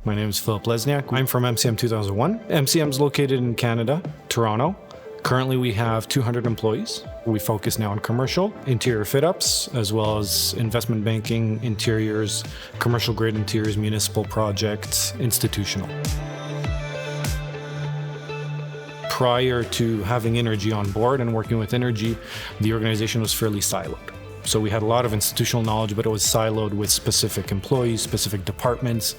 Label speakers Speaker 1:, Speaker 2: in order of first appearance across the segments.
Speaker 1: My name is Philip Lesniak. I'm from MCM 2001. MCM is located in Canada, Toronto. Currently, we have 200 employees. We focus now on commercial, interior fit-ups, as well as investment banking, interiors, commercial grade interiors, municipal projects, institutional. Prior to having INNERGY on board and working with INNERGY, the organization was fairly siloed. So we had a lot of institutional knowledge, but it was siloed with specific employees, specific departments,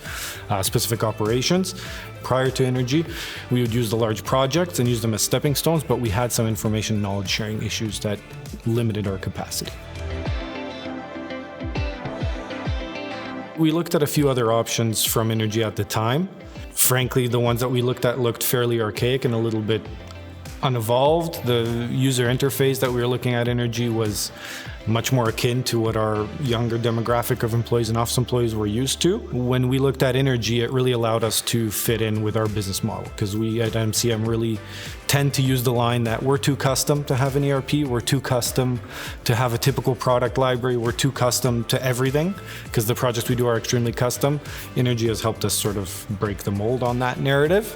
Speaker 1: specific operations. Prior to INNERGY, we would use the large projects and use them as stepping stones, but we had some information and knowledge sharing issues that limited our capacity. We looked at a few other options from INNERGY at the time. Frankly, the ones that we looked at looked fairly archaic and a little bit unevolved. The user interface that we were looking at INNERGY was much more akin to what our younger demographic of employees and office employees were used to. When we looked at INNERGY, it really allowed us to fit in with our business model, because we at MCM really tend to use the line that we're too custom to have an ERP, we're too custom to have a typical product library, we're too custom to everything, because the projects we do are extremely custom. INNERGY has helped us sort of break the mold on that narrative.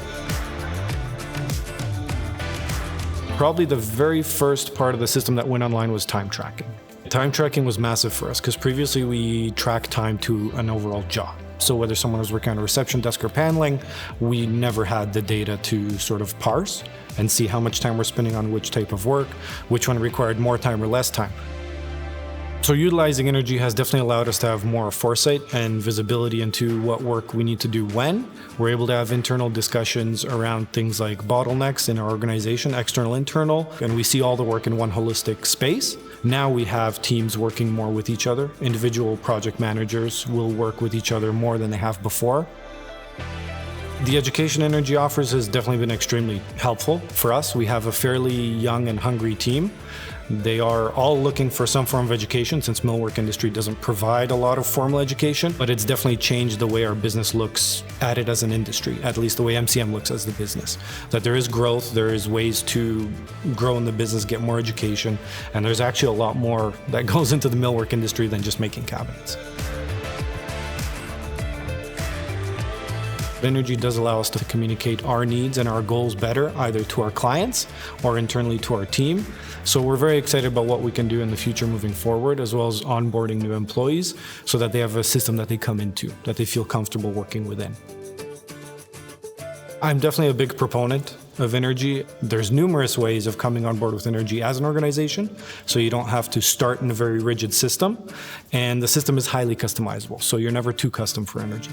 Speaker 1: Probably the very first part of the system that went online was time tracking. Time tracking was massive for us because previously we tracked time to an overall job. So whether someone was working on a reception desk or paneling, we never had the data to sort of parse and see how much time we're spending on which type of work, which one required more time or less time. So utilizing INNERGY has definitely allowed us to have more foresight and visibility into what work we need to do when. We're able to have internal discussions around things like bottlenecks in our organization, external, internal, and we see all the work in one holistic space. Now we have teams working more with each other. Individual project managers will work with each other more than they have before. The education INNERGY offers has definitely been extremely helpful for us. We have a fairly young and hungry team. They are all looking for some form of education, since millwork industry doesn't provide a lot of formal education, but it's definitely changed the way our business looks at it as an industry, at least the way MCM looks as the business. That there is growth, there is ways to grow in the business, get more education, and there's actually a lot more that goes into the millwork industry than just making cabinets. INNERGY does allow us to communicate our needs and our goals better, either to our clients or internally to our team. So we're very excited about what we can do in the future moving forward, as well as onboarding new employees so that they have a system that they come into, that they feel comfortable working within. I'm definitely a big proponent of INNERGY. There's numerous ways of coming on board with INNERGY as an organization, so you don't have to start in a very rigid system, and the system is highly customizable, so you're never too custom for INNERGY.